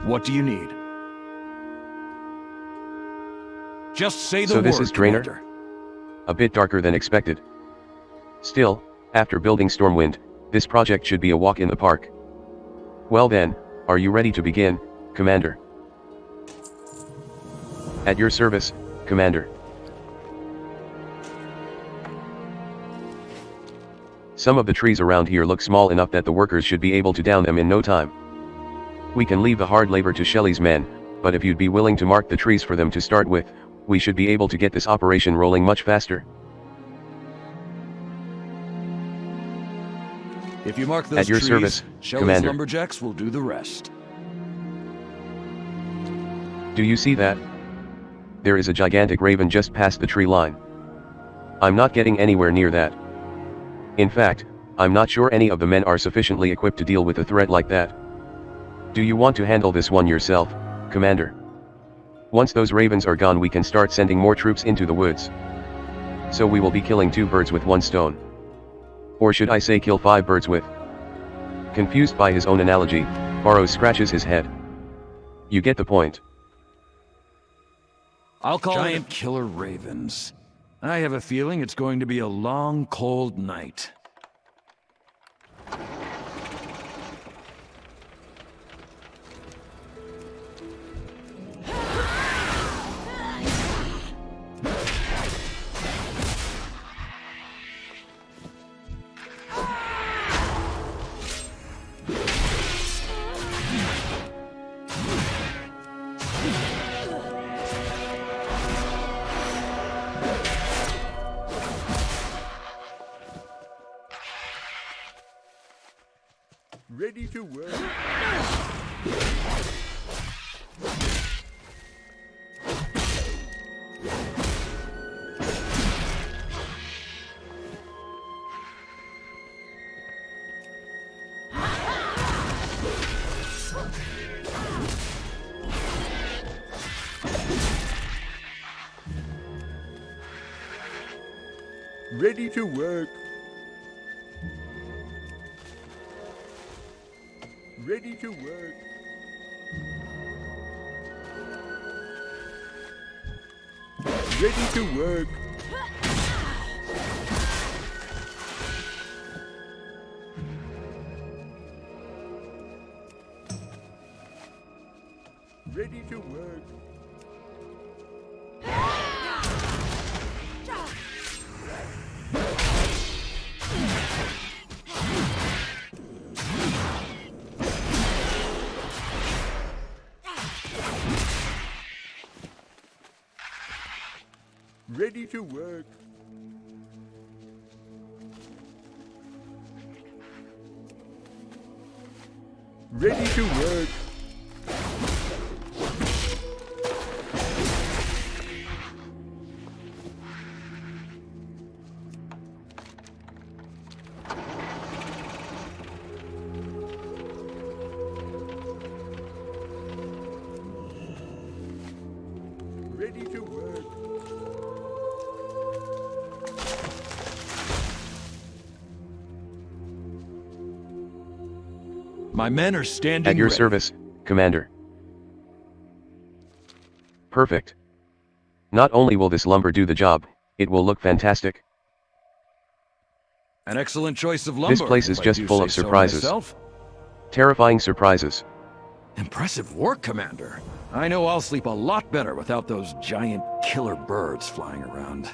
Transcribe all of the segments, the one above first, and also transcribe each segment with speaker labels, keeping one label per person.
Speaker 1: What do you need? Just say the word,
Speaker 2: So this is Draenor?
Speaker 1: Commander.
Speaker 2: A bit darker than expected. Still, after building Stormwind, this project should be a walk in the park. Well then, are you ready to begin, Commander? At your service, Commander. Some of the trees around here look small enough that the workers should be able to down them in no time. We can leave the hard labor to Shelley's men, but if you'd be willing to mark the trees for them to start with, we should be able to get this operation rolling much faster.
Speaker 1: If you mark those
Speaker 2: At your
Speaker 1: trees,
Speaker 2: service,
Speaker 1: Shelley's
Speaker 2: Commander.
Speaker 1: lumberjacks will do the rest.
Speaker 2: Do you see that? There is a gigantic raven just past the tree line. I'm not getting anywhere near that. In fact, I'm not sure any of the men are sufficiently equipped to deal with a threat like that. Do you want to handle this one yourself, Commander? Once those ravens are gone, we can start sending more troops into the woods. So we will be killing 2 birds with 1 stone. Or should I say kill 5 birds with? Confused by his own analogy, Barrows scratches his head. You get the point.
Speaker 1: I'll call giant killer ravens. I have a feeling it's going to be a long, cold night.
Speaker 3: Ready to work. Ready to work. Ready to work. Ready to work. Ready to work. Ready to work. Ready to work. Ready to work.
Speaker 1: My men are standing
Speaker 2: At your
Speaker 1: ready.
Speaker 2: service, Commander. Perfect. Not only will this lumber do the job, it will look fantastic.
Speaker 1: An excellent choice of lumber.
Speaker 2: This place is
Speaker 1: if I
Speaker 2: just
Speaker 1: do
Speaker 2: full
Speaker 1: say
Speaker 2: of
Speaker 1: so
Speaker 2: surprises.
Speaker 1: myself.
Speaker 2: Terrifying surprises.
Speaker 1: Impressive work, Commander. I know I'll sleep a lot better without those giant killer birds flying around.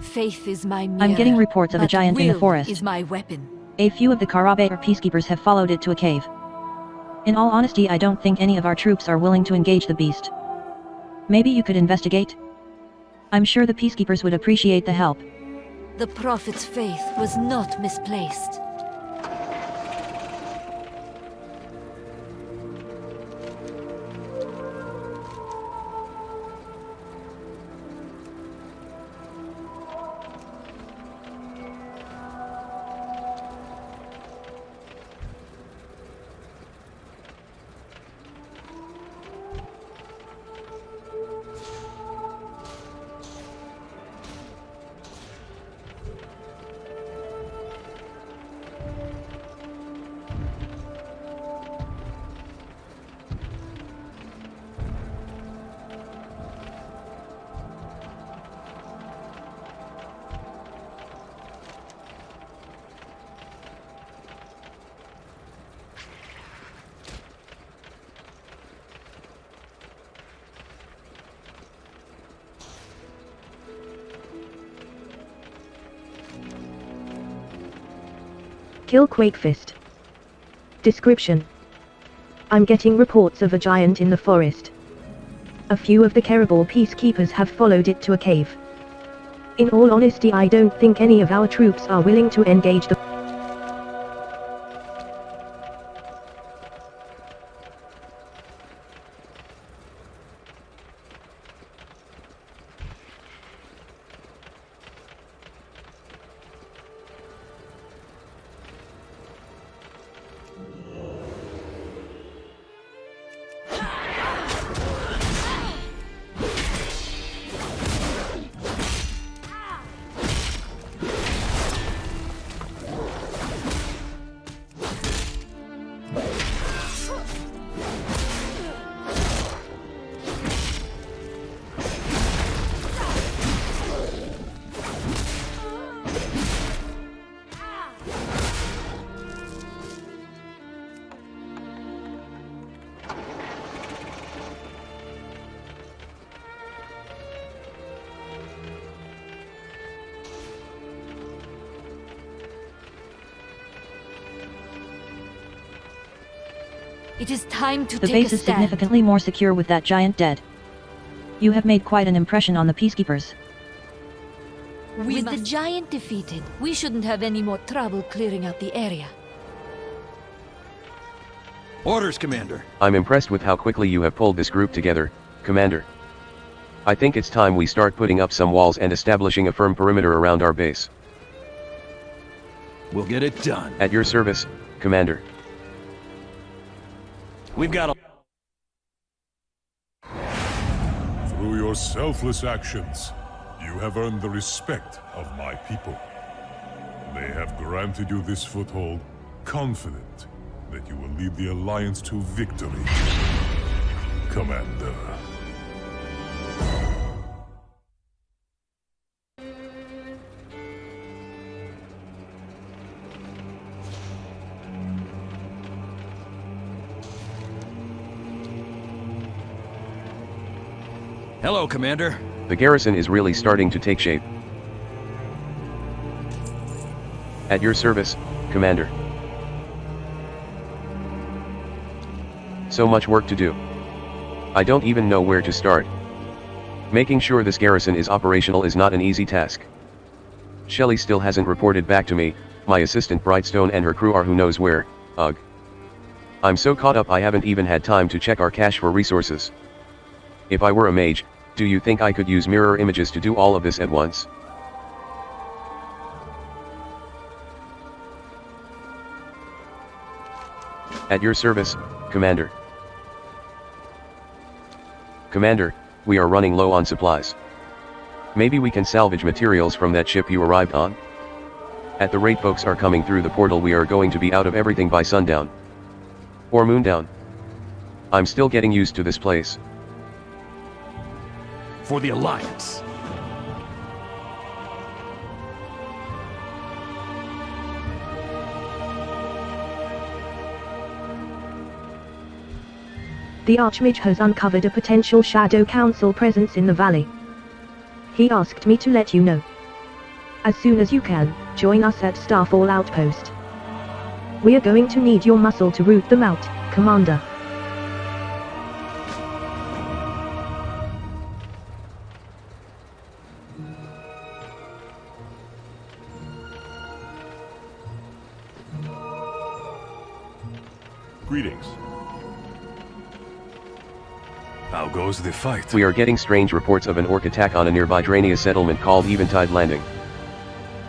Speaker 4: Faith is my mirror.
Speaker 5: I'm getting reports of a
Speaker 4: but
Speaker 5: giant in the
Speaker 4: will
Speaker 5: forest.
Speaker 4: is my weapon.
Speaker 5: A few of the Karabe or peacekeepers have followed it to a cave. In all honesty, I don't think any of our troops are willing to engage the beast. Maybe you could investigate? I'm sure the peacekeepers would appreciate the help.
Speaker 4: The prophet's faith was not misplaced.
Speaker 6: Kill Quakefist. Description: I'm getting reports of a giant in the forest. A few of the Kerbal peacekeepers have followed it to a cave. In all honesty, I don't think any of our troops are willing to engage the
Speaker 4: It is time to
Speaker 5: The
Speaker 4: take
Speaker 5: base
Speaker 4: a
Speaker 5: is
Speaker 4: stand.
Speaker 5: significantly more secure with that giant dead. You have made quite an impression on the peacekeepers.
Speaker 4: With the giant defeated, we shouldn't have any more trouble clearing out the area.
Speaker 1: Orders, Commander.
Speaker 2: I'm impressed with how quickly you have pulled this group together, Commander. I think it's time we start putting up some walls and establishing a firm perimeter around our base.
Speaker 1: We'll get it done.
Speaker 2: At your service, Commander.
Speaker 1: We've got a...
Speaker 7: Through your selfless actions, you have earned the respect of my people. They have granted you this foothold, confident that you will lead the Alliance to victory, Commander.
Speaker 1: Hello, Commander.
Speaker 2: The garrison is really starting to take shape. At your service, Commander. So much work to do. I don't even know where to start. Making sure this garrison is operational is not an easy task. Shelley still hasn't reported back to me, my assistant Brightstone and her crew are who knows where, ugh. I'm so caught up I haven't even had time to check our cache for resources. If I were a mage, do you think I could use mirror images to do all of this at once? At your service, Commander. Commander, we are running low on supplies. Maybe we can salvage materials from that ship you arrived on? At the rate folks are coming through the portal, we are going to be out of everything by sundown. Or moondown. I'm still getting used to this place.
Speaker 1: For the Alliance.
Speaker 6: The Archmage has uncovered a potential Shadow Council presence in the valley. He asked me to let you know. As soon as you can, join us at Starfall Outpost. We are going to need your muscle to root them out, Commander.
Speaker 7: Greetings. How goes the fight?
Speaker 2: We are getting strange reports of an orc attack on a nearby Drania settlement called Eventide Landing.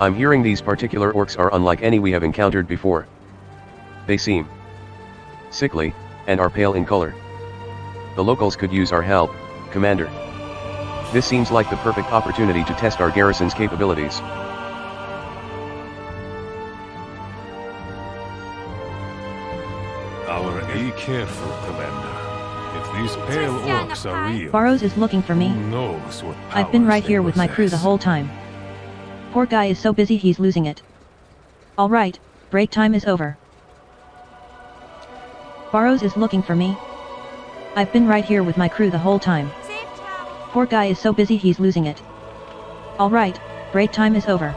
Speaker 2: I'm hearing these particular orcs are unlike any we have encountered before. They seem sickly, and are pale in color. The locals could use our help, Commander. This seems like the perfect opportunity to test our garrison's capabilities.
Speaker 7: Be careful, Commander. If these pale orcs are real,
Speaker 5: Barrows is looking for me.
Speaker 7: who knows what
Speaker 5: I've been
Speaker 7: powers
Speaker 5: right
Speaker 7: they
Speaker 5: here with my crew the
Speaker 7: possess.
Speaker 5: whole time. Poor guy is so busy he's losing it. Alright, break time is over. Barrows is looking for me. I've been right here with my crew the whole time. Poor guy is so busy he's losing it. Alright, break time is over.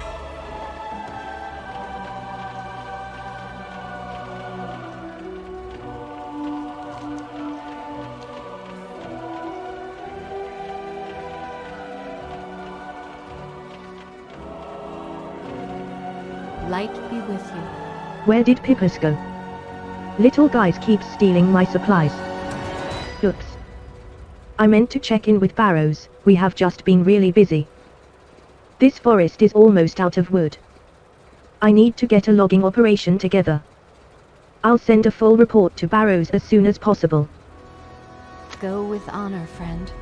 Speaker 8: Light be with you.
Speaker 6: Where did Pippus go? Little guys keep stealing my supplies. Oops. I meant to check in with Barrows, we have just been really busy. This forest is almost out of wood. I need to get a logging operation together. I'll send a full report to Barrows as soon as possible.
Speaker 8: Go with honor, friend.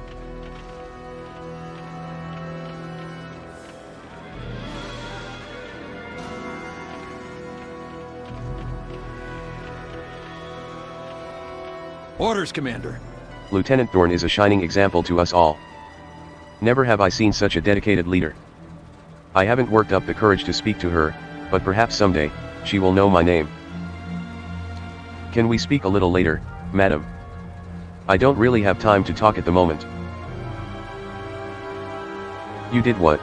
Speaker 1: Orders, Commander.
Speaker 2: Lieutenant Thorne is a shining example to us all. Never have I seen such a dedicated leader. I haven't worked up the courage to speak to her, but perhaps someday, she will know my name. Can we speak a little later, madam? I don't really have time to talk at the moment. You did what?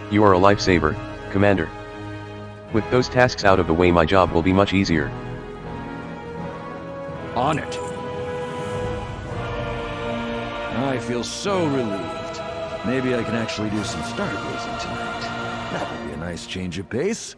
Speaker 2: You are a lifesaver, Commander. With those tasks out of the way, my job will be much easier.
Speaker 1: On it. I feel so relieved. Maybe I can actually do some stargazing tonight. That would be a nice change of pace.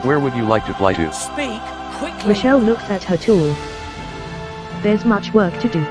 Speaker 2: Where would you like to fly to?
Speaker 9: Speak quickly.
Speaker 6: Rochelle looks at her tool. There's much work to do.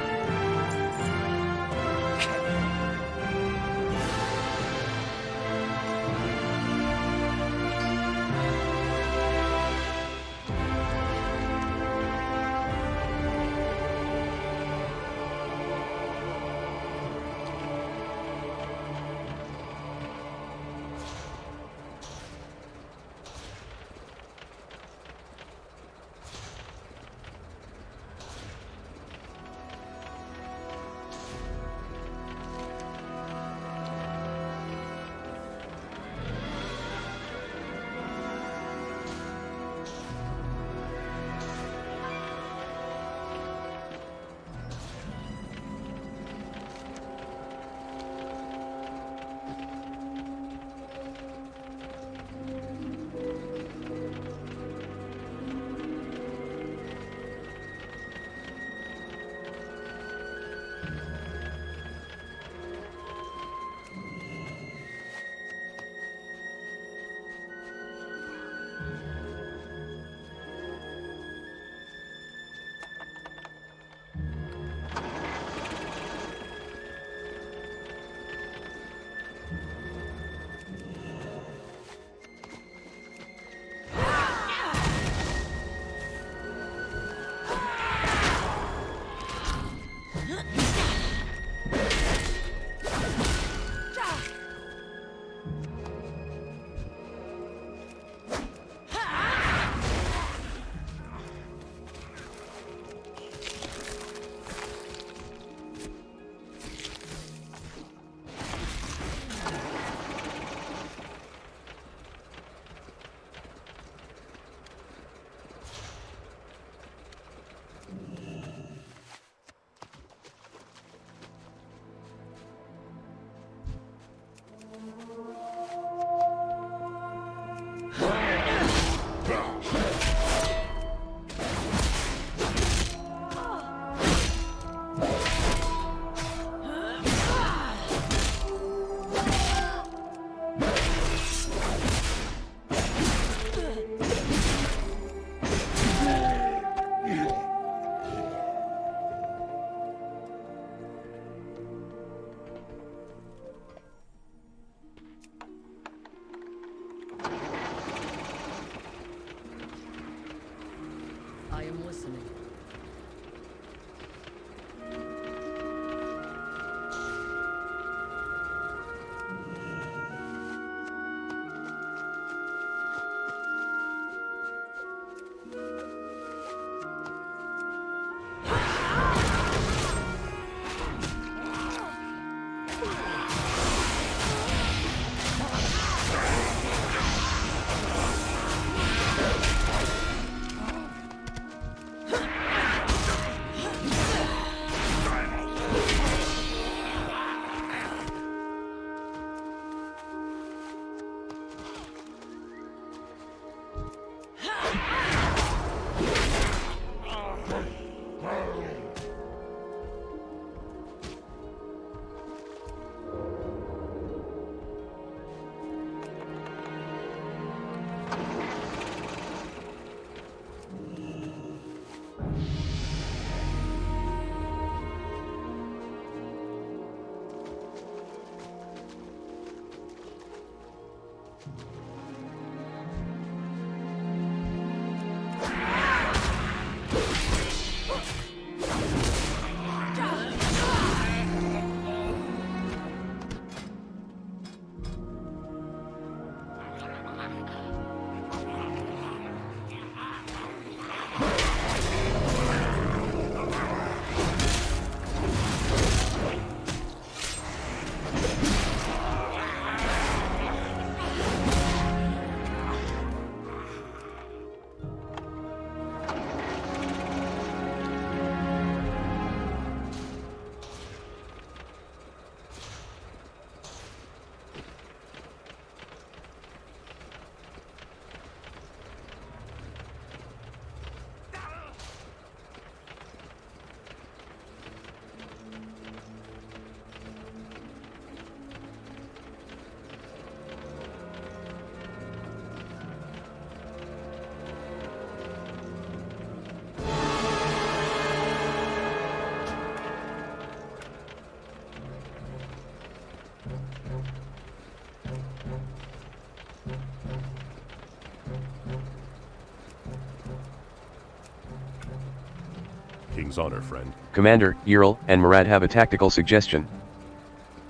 Speaker 9: King's honor, friend.
Speaker 2: Commander, Ural, and Murad have a tactical suggestion.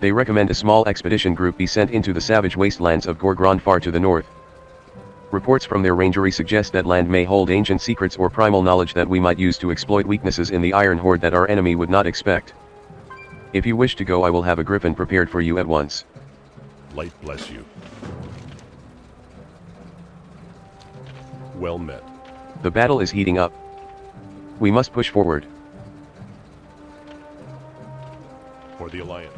Speaker 2: They recommend a small expedition group be sent into the savage wastelands of Gorgrond far to the north. Reports from their rangery suggest that land may hold ancient secrets or primal knowledge that we might use to exploit weaknesses in the Iron Horde that our enemy would not expect. If you wish to go, I will have a griffin prepared for you at once.
Speaker 9: Light bless you. Well met.
Speaker 2: The battle is heating up. We must push forward.
Speaker 9: For the Alliance.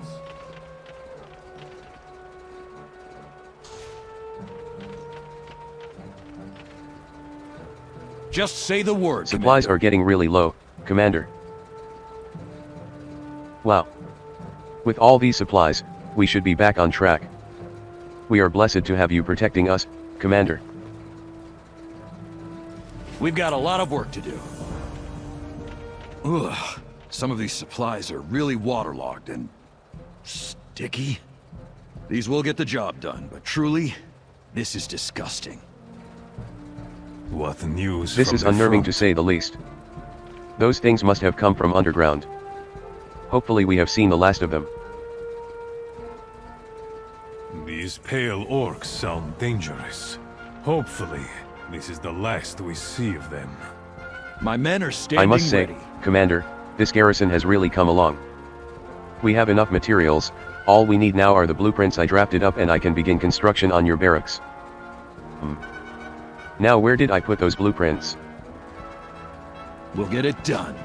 Speaker 1: Just say the word,
Speaker 2: Supplies
Speaker 1: Commander.
Speaker 2: are getting really low, Commander. Wow. With all these supplies, we should be back on track. We are blessed to have you protecting us, Commander.
Speaker 1: We've got a lot of work to do. Ugh, some of these supplies are really waterlogged and sticky. These will get the job done, but truly, this is disgusting.
Speaker 10: What news?
Speaker 2: This
Speaker 10: from
Speaker 2: is
Speaker 10: the
Speaker 2: unnerving to
Speaker 10: front?
Speaker 2: say the least. Those things must have come from underground. Hopefully we have seen the last of them.
Speaker 10: These pale orcs sound dangerous. Hopefully, this is the last we see of them.
Speaker 1: My men are standing
Speaker 2: I must say,
Speaker 1: ready.
Speaker 2: Commander, this garrison has really come along. We have enough materials, all we need now are the blueprints I drafted up and I can begin construction on your barracks. Now where did I put those blueprints?
Speaker 1: We'll get it done.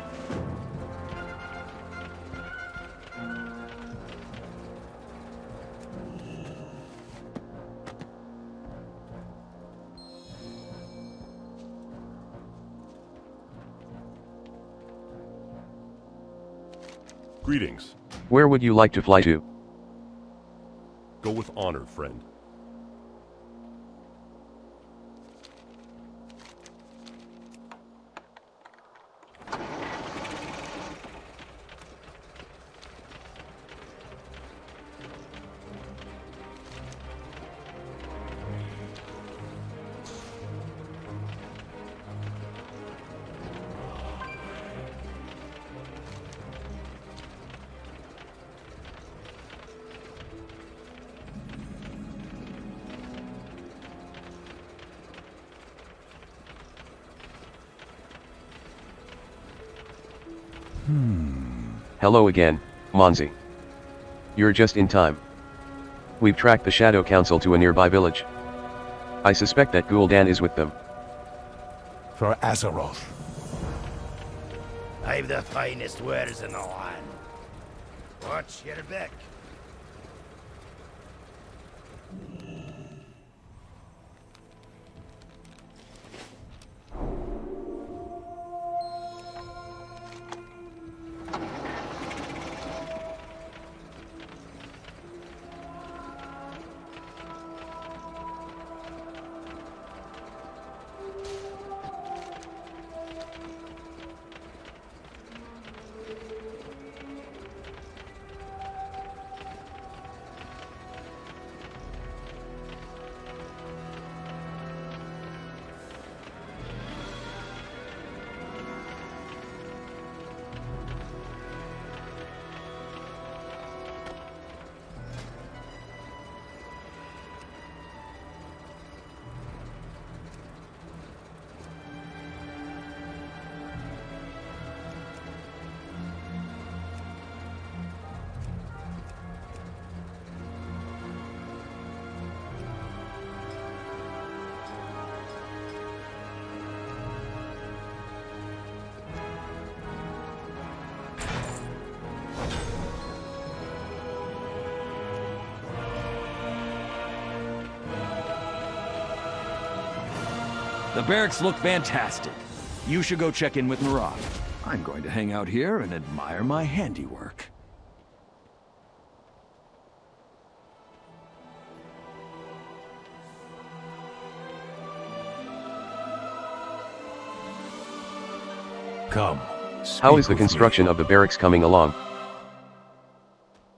Speaker 9: Greetings.
Speaker 2: Where would you like to fly to?
Speaker 9: Go with honor, friend.
Speaker 2: Hello again, Monzi. You're just in time. We've tracked the Shadow Council to a nearby village. I suspect that Gul'dan is with them.
Speaker 3: For Azeroth.
Speaker 11: I've the finest wares in the land. Watch your back.
Speaker 1: The barracks look fantastic. You should go check in with Mirage. I'm going to hang out here and admire my handiwork.
Speaker 10: Come.
Speaker 2: How is the construction of the barracks coming along?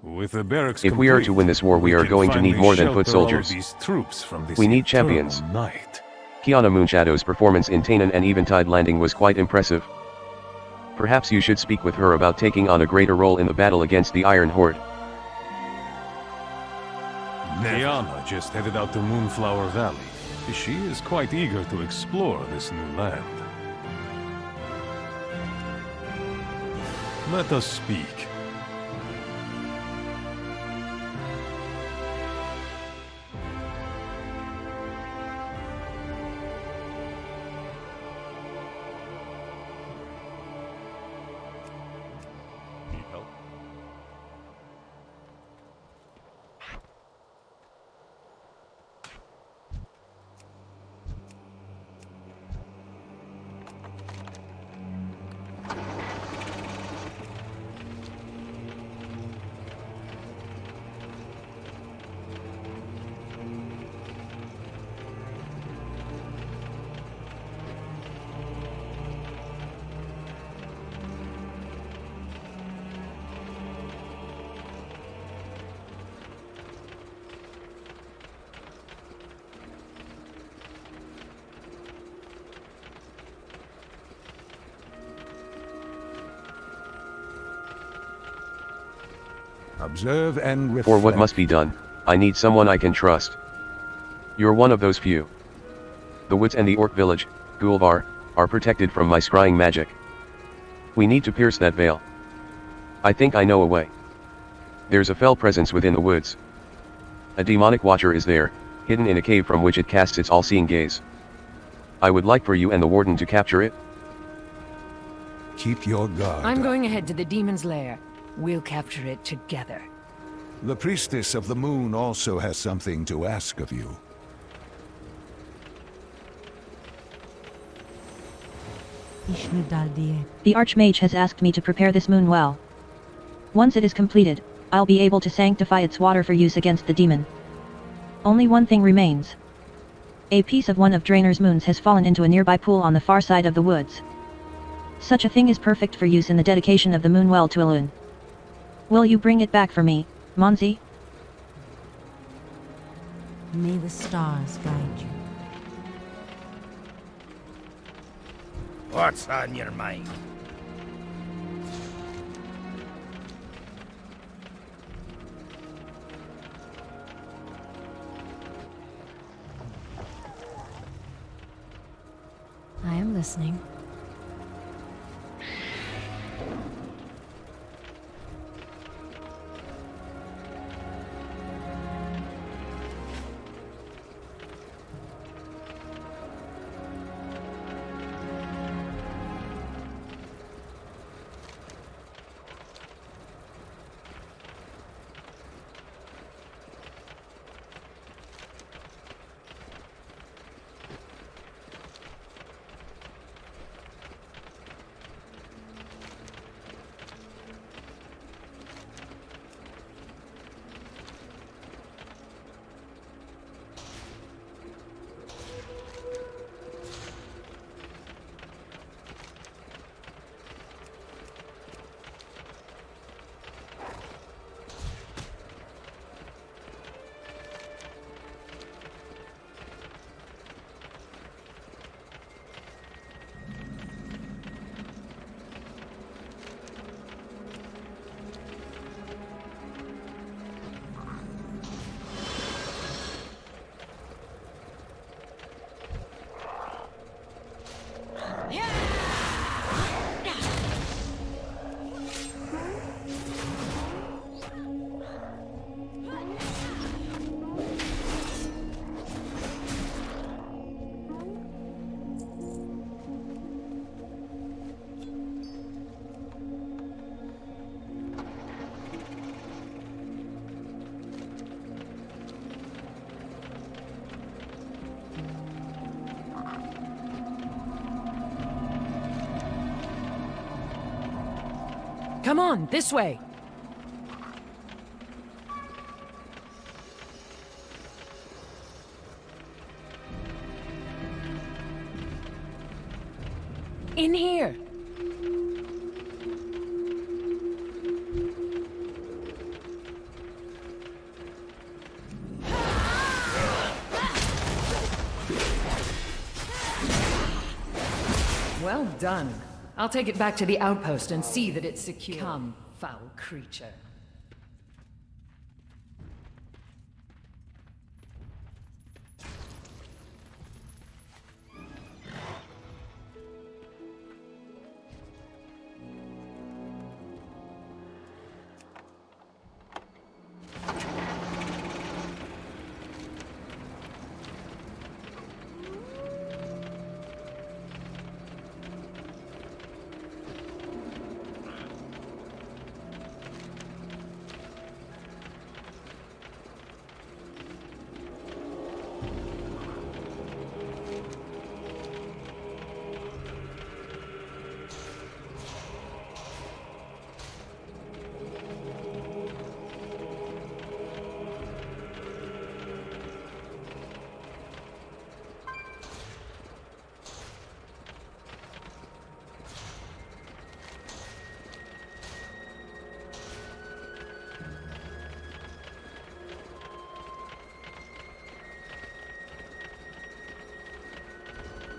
Speaker 10: With the barracks
Speaker 2: If we are
Speaker 10: complete,
Speaker 2: to win this war, we are
Speaker 10: can
Speaker 2: going to need
Speaker 10: finally
Speaker 2: more than foot
Speaker 10: shelter all of
Speaker 2: soldiers.
Speaker 10: these troops from this
Speaker 2: We need
Speaker 10: eternal
Speaker 2: champions.
Speaker 10: night.
Speaker 2: Kiana Moonshadow's performance in Tainan and Eventide Landing was quite impressive. Perhaps you should speak with her about taking on a greater role in the battle against the Iron Horde.
Speaker 10: Kiana just headed out to Moonflower Valley. She is quite eager to explore this new land. Let us speak.
Speaker 9: Need help?
Speaker 3: Observe and reflect.
Speaker 2: For what must be done, I need someone I can trust. You're one of those few. The woods and the orc village, Gulvar, are protected from my scrying magic. We need to pierce that veil. I think I know a way. There's a fell presence within the woods. A demonic watcher is there, hidden in a cave from which it casts its all-seeing gaze. I would like for you and the warden to capture it.
Speaker 3: Keep your guard.
Speaker 12: I'm going ahead to the demon's lair. We'll capture it together.
Speaker 3: The priestess of the moon also has something to ask of you.
Speaker 5: The Archmage has asked me to prepare this moon well. Once it is completed, I'll be able to sanctify its water for use against the demon. Only one thing remains. A piece of one of Drainer's moons has fallen into a nearby pool on the far side of the woods. Such a thing is perfect for use in the dedication of the moon well to Elune. Will you bring it back for me, Monzi?
Speaker 13: May the stars guide you.
Speaker 11: What's on your mind?
Speaker 8: I am listening.
Speaker 12: Come on, this way! In here! Well done. I'll take it back to the outpost and see that it's secure. Come, foul creature.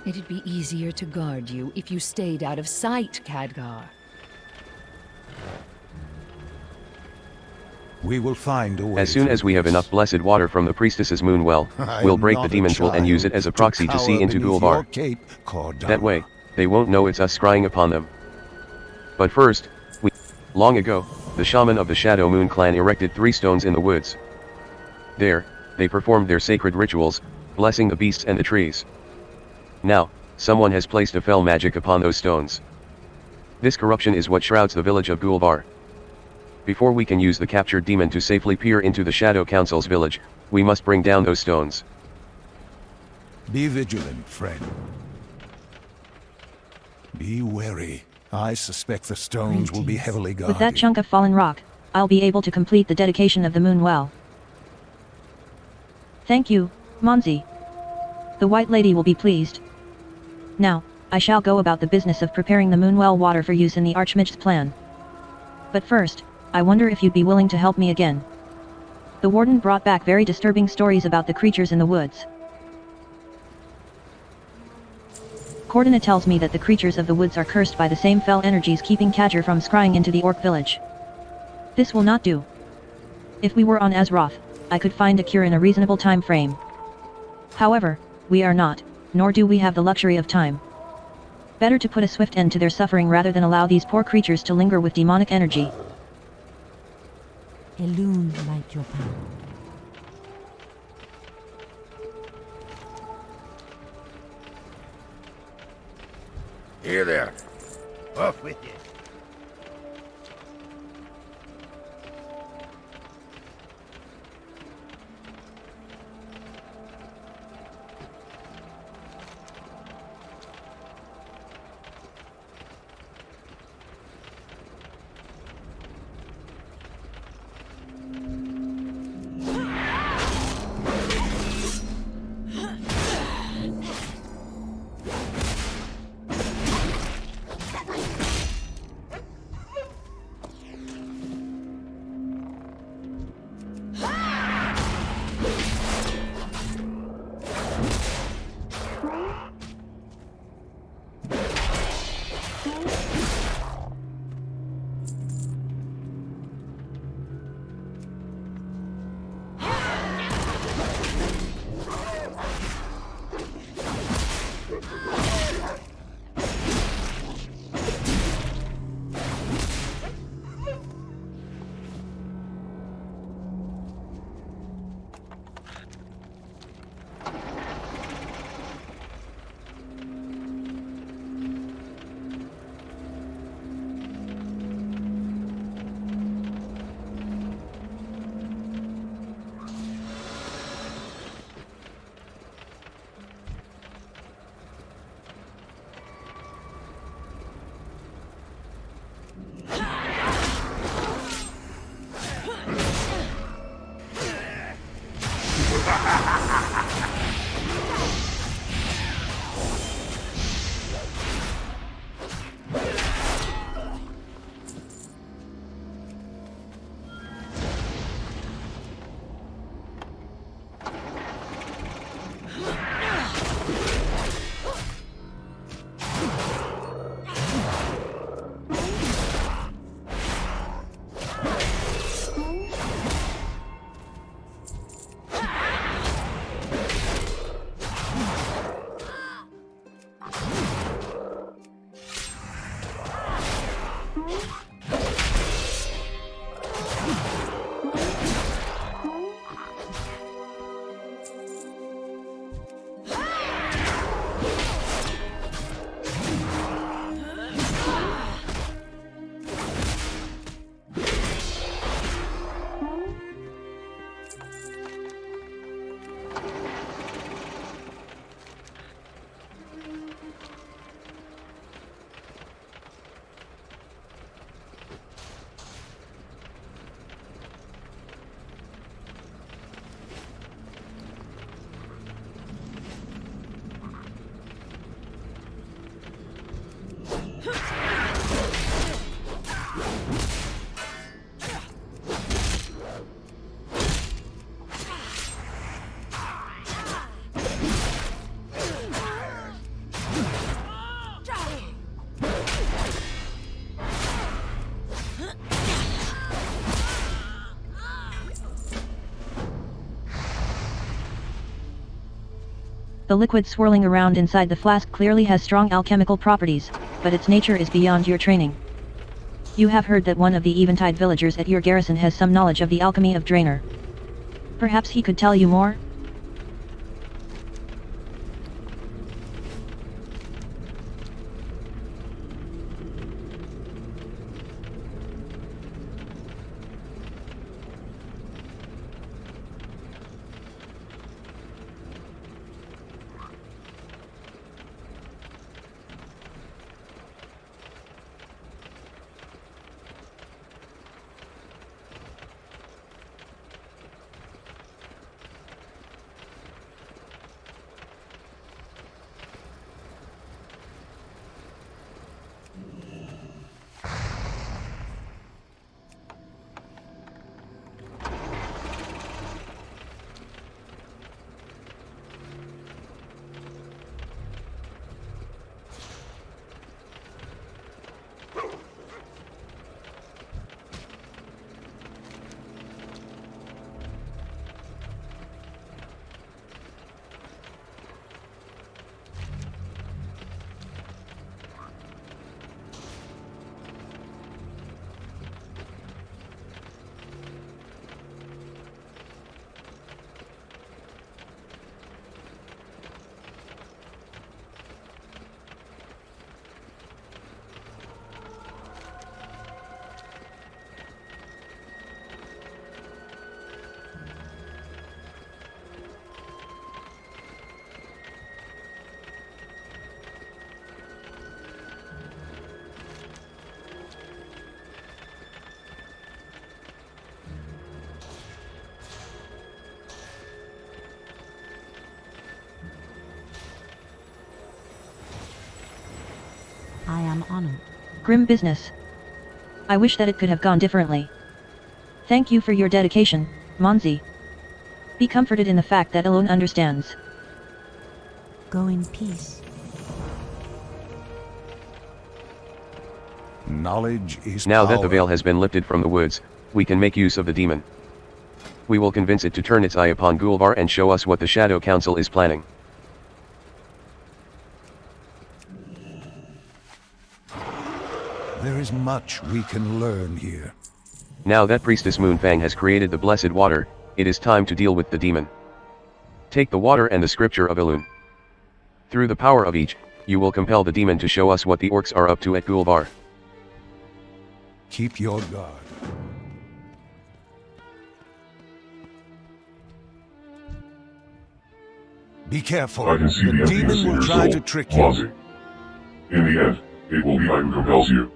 Speaker 12: It'd be easier to guard you if you stayed out of sight, Khadgar.
Speaker 3: We will find a way.
Speaker 2: As soon as we have enough blessed water from the priestess's moon well, we'll break the demon's will and use it as a proxy to see into Gulvar. That way, they won't know it's us scrying upon them. But first, long ago, the shaman of the Shadow Moon clan erected 3 stones in the woods. There, they performed their sacred rituals, blessing the beasts and the trees. Now, someone has placed a fell magic upon those stones. This corruption is what shrouds the village of Gulvar. Before we can use the captured demon to safely peer into the Shadow Council's village, we must bring down those stones.
Speaker 3: Be vigilant, friend. Be wary. I suspect the stones will be heavily guarded.
Speaker 5: With that chunk of fallen rock, I'll be able to complete the dedication of the moon well. Thank you, Monzi. The White Lady will be pleased. Now, I shall go about the business of preparing the moonwell water for use in the Archmage's plan. But first, I wonder if you'd be willing to help me again. The Warden brought back very disturbing stories about the creatures in the woods. Cordina tells me that the creatures of the woods are cursed by the same fell energies keeping Kadger from scrying into the orc village. This will not do. If we were on Azeroth, I could find a cure in a reasonable time frame. However, we are not, nor do we have the luxury of time. Better to put a swift end to their suffering rather than allow these poor creatures to linger with demonic energy.
Speaker 13: Elune light your path.
Speaker 11: Here there. Off with you.
Speaker 5: The liquid swirling around inside the flask clearly has strong alchemical properties, but its nature is beyond your training. You have heard that one of the Eventide villagers at your garrison has some knowledge of the alchemy of Draenor. Perhaps he could tell you more?
Speaker 13: I am honored.
Speaker 5: Grim business. I wish that it could have gone differently. Thank you for your dedication, Monzi. Be comforted in the fact that Elune understands.
Speaker 13: Go in peace.
Speaker 3: Knowledge is
Speaker 2: Now
Speaker 3: power.
Speaker 2: that the veil has been lifted from the woods, we can make use of the demon. We will convince it to turn its eye upon Gulvar and show us what the Shadow Council is planning.
Speaker 3: There is much we can learn here.
Speaker 2: Now that Priestess Moonfang has created the blessed water, it is time to deal with the demon. Take the water and the scripture of Elune. Through the power of each, you will compel the demon to show us what the orcs are up to at Gulvar.
Speaker 3: Keep your guard. Be careful.
Speaker 14: I can see the
Speaker 3: demon
Speaker 14: emptiness in
Speaker 3: will
Speaker 14: your
Speaker 3: try
Speaker 14: soul,
Speaker 3: to trick you.
Speaker 14: Monzi. In the end, it will be I who compels you.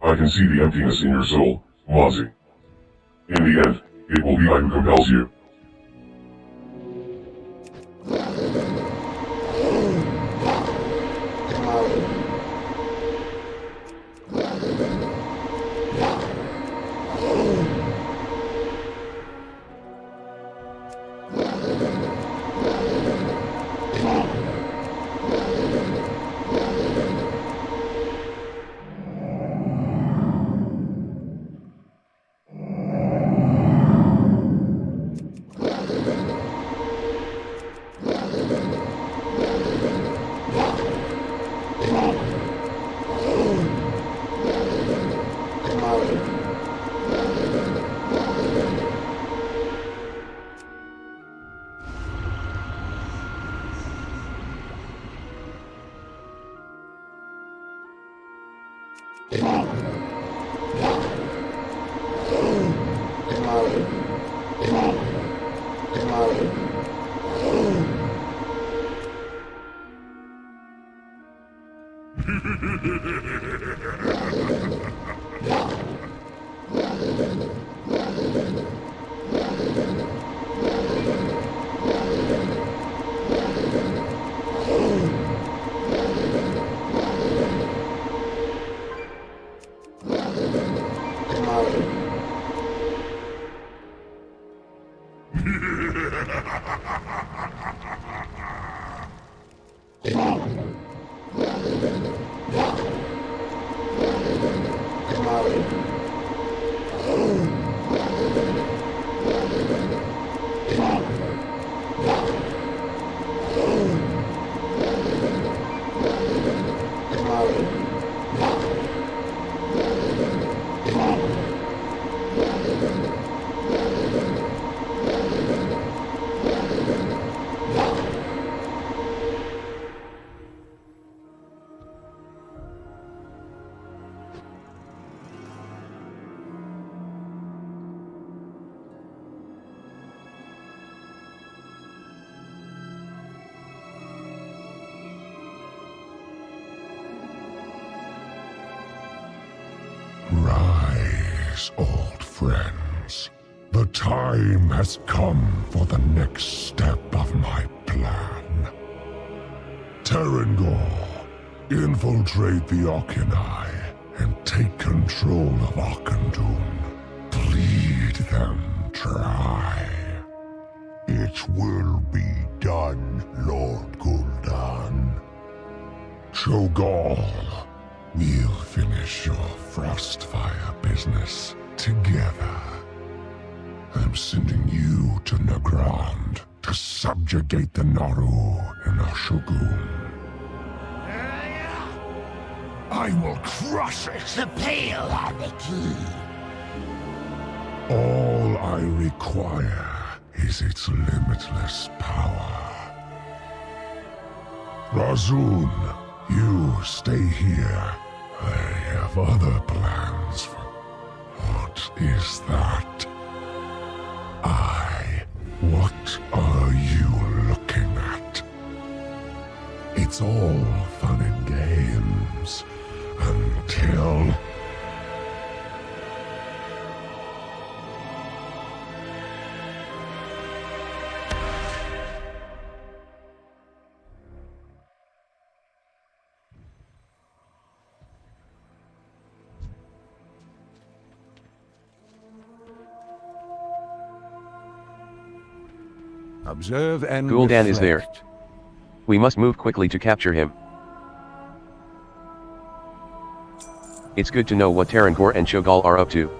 Speaker 14: I can see the emptiness in your soul, Monzi. In the end, it will be I who compels you. Rise, old friends. The time has come for the next step of my plan. Terrangor, infiltrate the Occani and take control of Ockendun. Plead them dry. It will be done, Lord Gul'dan. Cho'Gall, we'll finish your Frostfire business together. I'm sending you to Nagrand to subjugate the Naru and Ashogun. I will crush it!
Speaker 11: The Pale had the key.
Speaker 14: All I require is its limitless power. Razun, you stay here. I have other plans for... What is that? What are you looking at? It's all fun and games until...
Speaker 3: Observe and
Speaker 2: Gul'dan is there.
Speaker 3: reflect.
Speaker 2: We must move quickly to capture him. It's good to know what Terrangor and Cho'Gall are up to.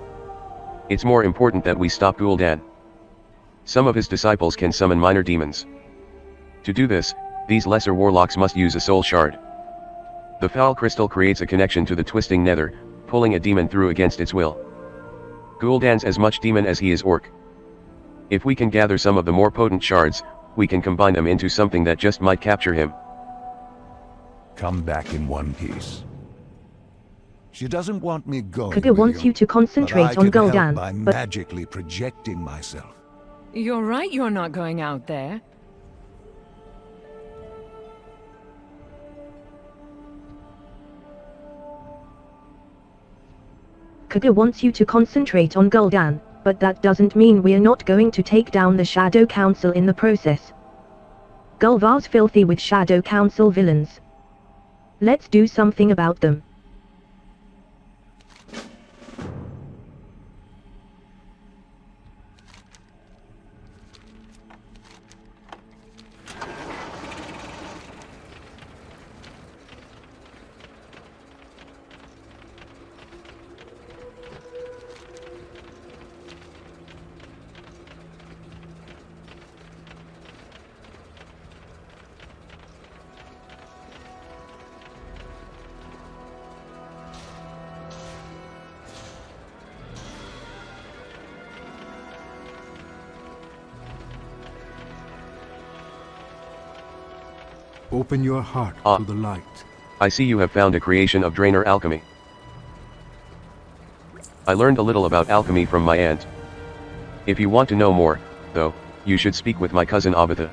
Speaker 2: It's more important that we stop Gul'dan. Some of his disciples can summon minor demons. To do this, these lesser warlocks must use a soul shard. The foul crystal creates a connection to the twisting nether, pulling a demon through against its will. Gul'dan's as much demon as he is orc. If we can gather some of the more potent shards, we can combine them into something that just might capture him.
Speaker 3: Come back in one piece. She doesn't want me going.
Speaker 6: Kaga wants you to concentrate on Gul'dan,
Speaker 3: by
Speaker 6: but
Speaker 3: magically projecting myself.
Speaker 12: You're right you're not going out there.
Speaker 6: Kaga wants you to concentrate on Gul'dan, but that doesn't mean we're not going to take down the Shadow Council in the process. Gul'var's filthy with Shadow Council villains. Let's do something about them.
Speaker 15: Open your heart to the light.
Speaker 2: I see you have found a creation of Draenor alchemy. I learned a little about alchemy from my aunt. If you want to know more, though, you should speak with my cousin Abatha.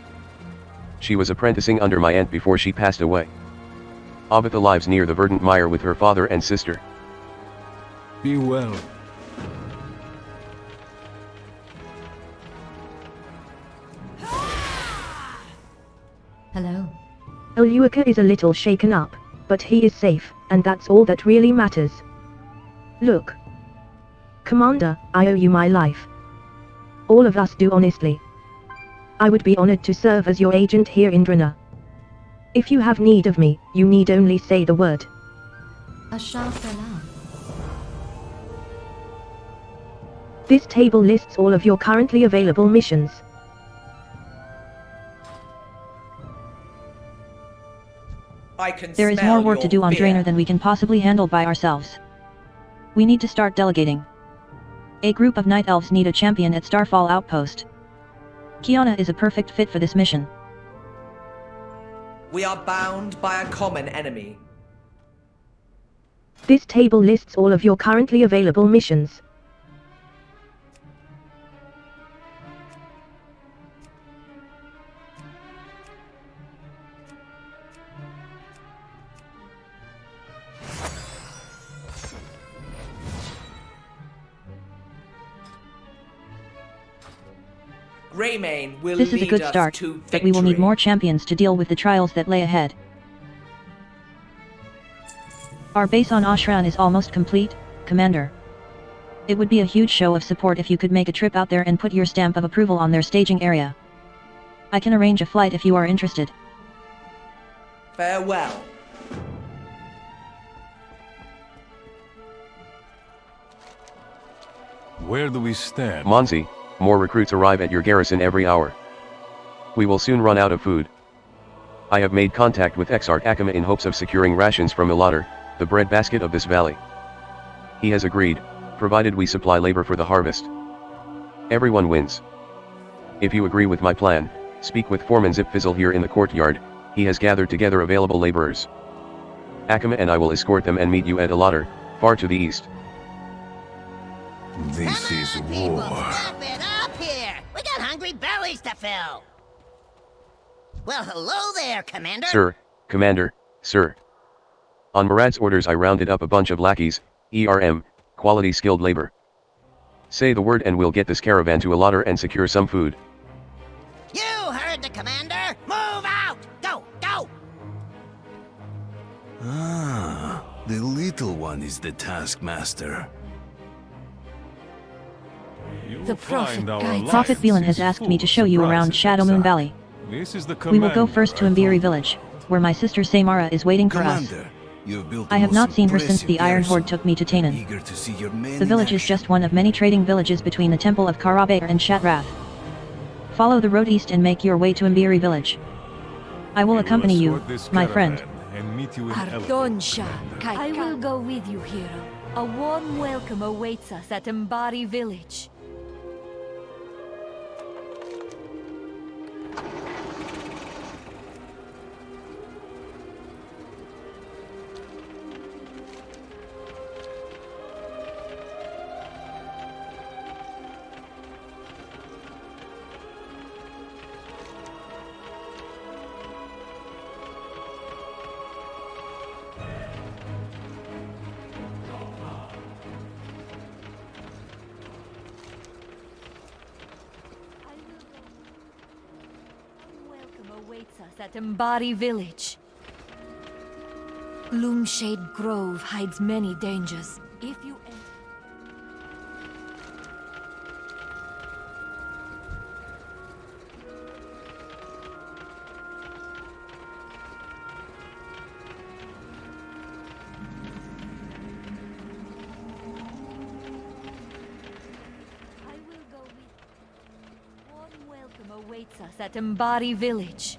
Speaker 2: She was apprenticing under my aunt before she passed away. Abatha lives near the verdant mire with her father and sister.
Speaker 10: Be well.
Speaker 13: Hello.
Speaker 6: Oluaka is a little shaken up, but he is safe, and that's all that really matters. Look. Commander, I owe you my life. All of us do, honestly. I would be honored to serve as your agent here in Drina. If you have need of me, you need only say the word.
Speaker 13: Ashafala.
Speaker 6: This table lists all of your currently available missions.
Speaker 5: There is more work to do on Draenor than we can possibly handle by ourselves. We need to start delegating. A group of Night Elves need a champion at Starfall Outpost. Kiana is a perfect fit for this mission.
Speaker 15: We are bound by a common enemy.
Speaker 6: This table lists all of your currently available missions.
Speaker 15: Greymane will
Speaker 5: This is a
Speaker 15: lead
Speaker 5: good
Speaker 15: us
Speaker 5: start,
Speaker 15: to
Speaker 5: but we will need
Speaker 15: victory.
Speaker 5: more champions to deal with the trials that lay ahead. Our base on Ashran is almost complete, Commander. It would be a huge show of support if you could make a trip out there and put your stamp of approval on their staging area. I can arrange a flight if you are interested.
Speaker 15: Farewell.
Speaker 10: Where do we stand?
Speaker 2: Monzi, more recruits arrive at your garrison every hour. We will soon run out of food. I have made contact with Exarch Akama in hopes of securing rations from Ilatar, the breadbasket of this valley. He has agreed, provided we supply labor for the harvest. Everyone wins. If you agree with my plan, speak with Foreman Zipfizzle here in the courtyard. He has gathered together available laborers. Akama and I will escort them and meet you at Ilatar, far to the east.
Speaker 10: This is war.
Speaker 11: Step it up here! We got hungry bellies to fill! Well, hello there, Commander!
Speaker 2: Sir, Commander, sir. On Murad's orders I rounded up a bunch of lackeys, quality skilled labor. Say the word and we'll get this caravan to Ilatar and secure some food.
Speaker 11: You heard the Commander! Move out! Go, go!
Speaker 16: Ah, the little one is the taskmaster.
Speaker 4: The Prophet guides
Speaker 5: Prophet Phelan has asked me to show you around Shadowmoon Valley. We will go first to Mbiri village, where my sister Samara is waiting for us. I have not seen her since the Iron Horde took me to Tanan. The village is just one of many trading villages between the Temple of Karabaer and Shatrath. Follow the road east and make your way to Mbiri village. I will accompany you, my friend.
Speaker 4: Ardonsha, I will go with you, hero. A warm welcome awaits us at Mbari village. Awaits us at Mbari village. Gloomshade Grove hides many dangers. If you awaits us at Mbari village.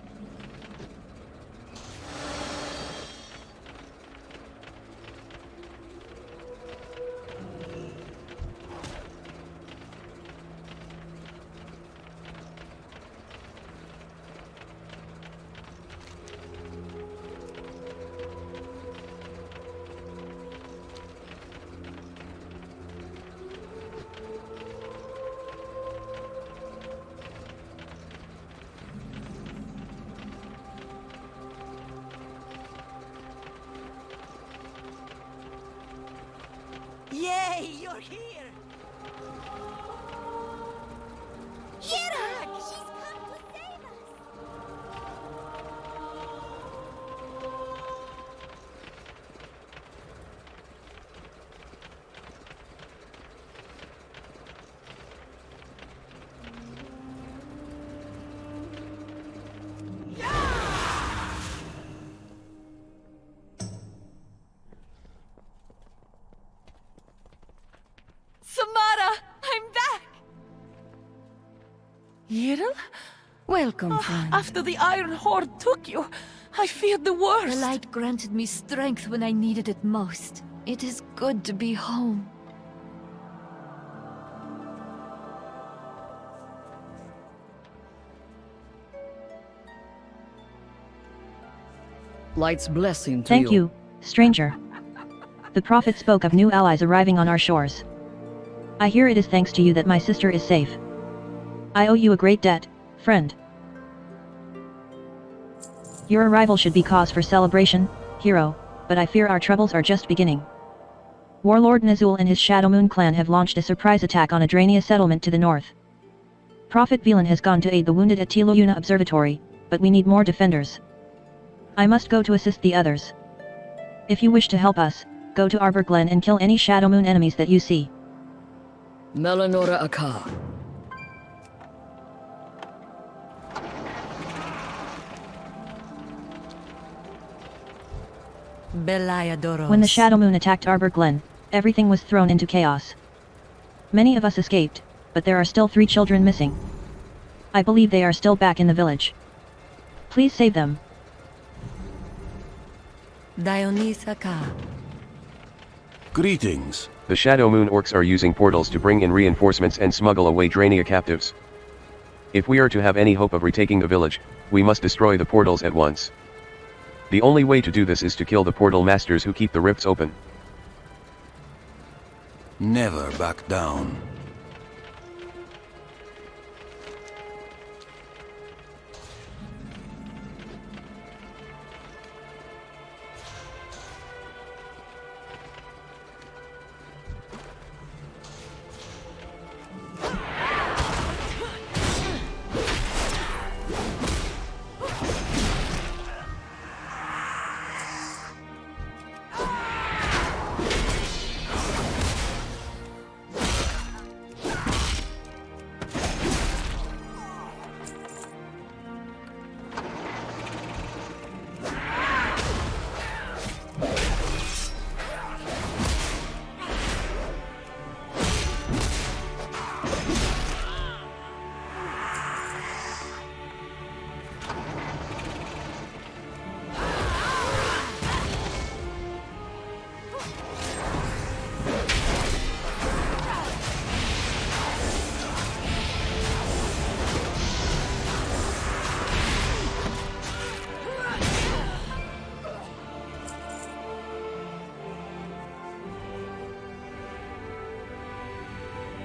Speaker 11: Yay, you're here! Hira! She's come to save us!
Speaker 4: Samara! I'm back!
Speaker 17: Yiril?
Speaker 4: Welcome, friend.
Speaker 17: After the Iron Horde took you, I feared the worst.
Speaker 4: The light granted me strength when I needed it most. It is good to be home.
Speaker 18: Light's blessing to
Speaker 5: Thank you, stranger. The Prophet spoke of new allies arriving on our shores. I hear it is thanks to you that my sister is safe. I owe you a great debt, friend. Your arrival should be cause for celebration, hero, but I fear our troubles are just beginning. Warlord Nazul and his Shadow Moon clan have launched a surprise attack on Adrania settlement to the north. Prophet Velan has gone to aid the wounded at Tiloyuna Observatory, but we need more defenders. I must go to assist the others. If you wish to help us, go to Arbor Glen and kill any Shadow Moon enemies that you see.
Speaker 18: Melanora Aka.
Speaker 4: Belayadoros.
Speaker 5: When the Shadow Moon attacked Arbor Glen, everything was thrown into chaos. Many of us escaped, but there are still 3 children missing. I believe they are still back in the village. Please save them.
Speaker 4: Dionysaka.
Speaker 16: Greetings.
Speaker 2: The Shadow Moon orcs are using portals to bring in reinforcements and smuggle away Drania captives. If we are to have any hope of retaking the village, we must destroy the portals at once. The only way to do this is to kill the portal masters who keep the rifts open.
Speaker 16: Never back down.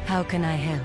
Speaker 4: How can I help?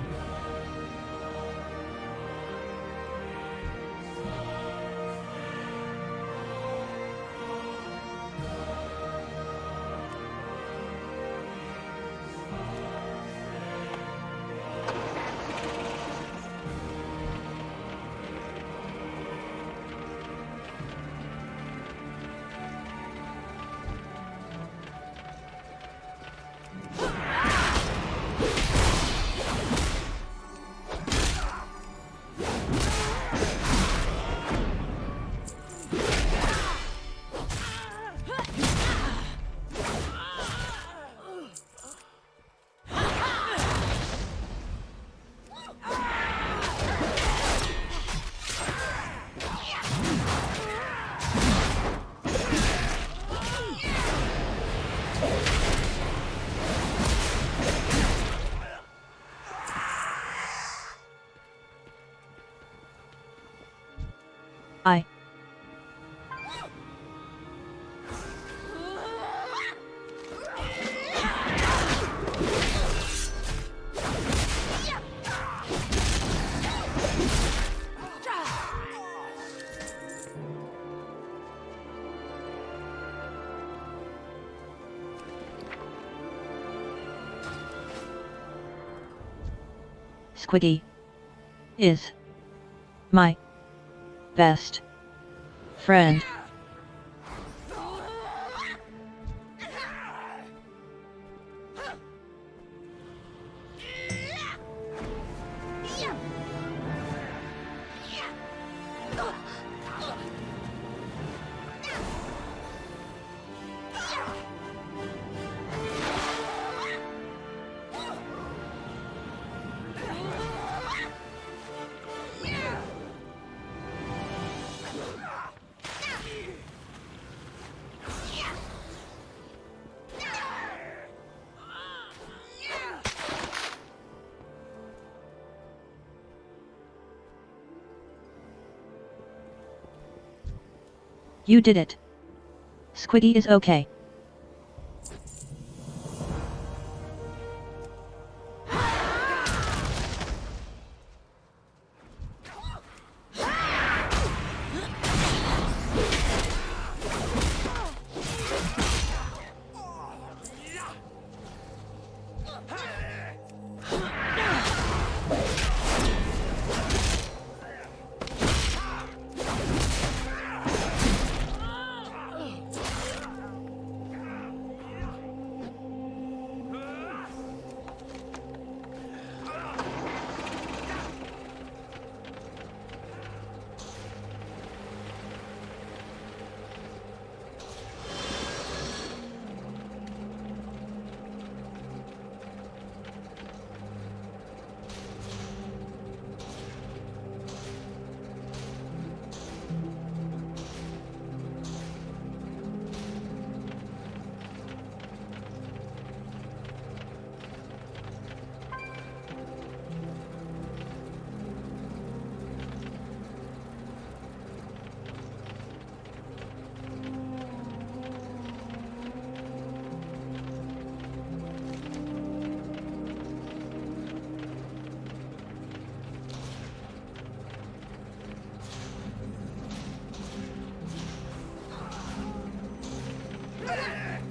Speaker 5: Squiggy is my best friend. You did it. Squiggy is okay.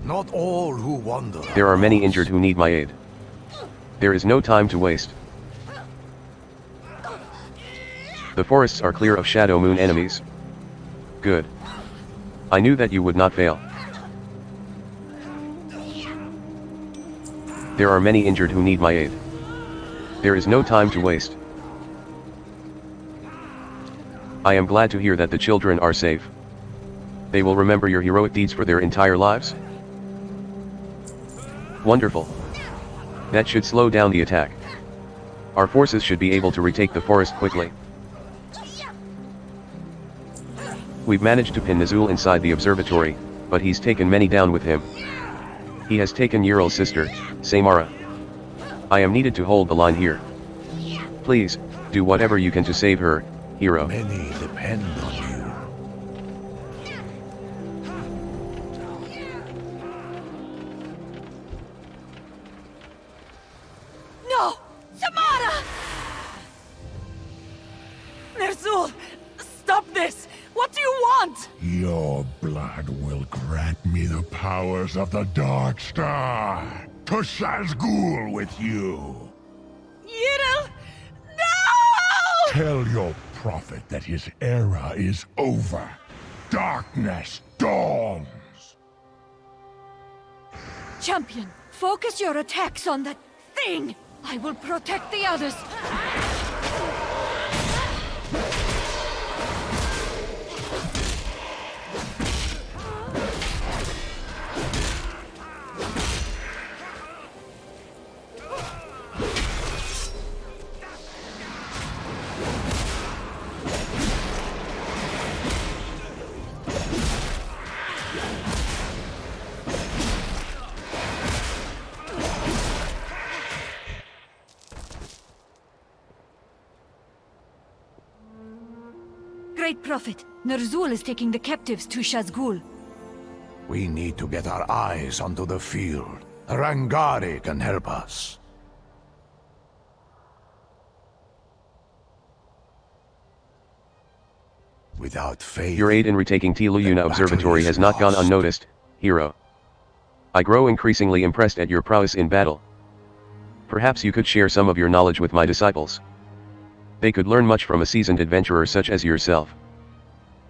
Speaker 3: Not all who wander.
Speaker 2: There are many injured who need my aid. There is no time to waste. The forests are clear of Shadow Moon enemies. Good. I knew that you would not fail. There are many injured who need my aid. There is no time to waste. I am glad to hear that the children are safe. They will remember your heroic deeds for their entire lives. Wonderful. That should slow down the attack. Our forces should be able to retake the forest quickly. We've managed to pin Nazul inside the observatory, but he's taken many down with him. He has taken Ural's sister, Samara. I am needed to hold the line here. Please, do whatever you can to save her, hero.
Speaker 3: Many depend on you.
Speaker 17: No! Samara! Ner'zhul! Stop this! What do you want?
Speaker 14: Your blood will grant me the powers of the Dark Star. To Shazgul with you.
Speaker 17: Yiril! No!
Speaker 14: Tell your prophet that his era is over. Darkness dawns.
Speaker 4: Champion, focus your attacks on that thing! I will protect the others! Great Prophet, Ner'zhul is taking the captives to Shazgul.
Speaker 3: We need to get our eyes onto the field. Rangari can help us. Without faith...
Speaker 2: Your aid in retaking Tiluyuna Observatory has not gone unnoticed, hero. I grow increasingly impressed at your prowess in battle. Perhaps you could share some of your knowledge with my disciples. They could learn much from a seasoned adventurer such as yourself.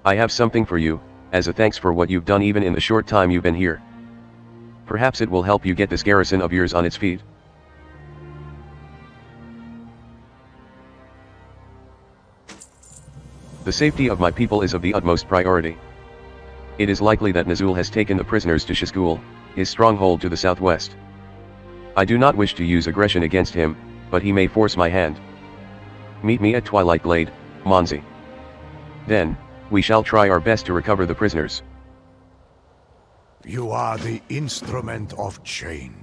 Speaker 2: I have something for you, as a thanks for what you've done even in the short time you've been here. Perhaps it will help you get this garrison of yours on its feet. The safety of my people is of the utmost priority. It is likely that Nazul has taken the prisoners to Shizgul, his stronghold to the southwest. I do not wish to use aggression against him, but he may force my hand. Meet me at Twilight Glade, Monzi. Then, we shall try our best to recover the prisoners.
Speaker 3: You are the instrument of change.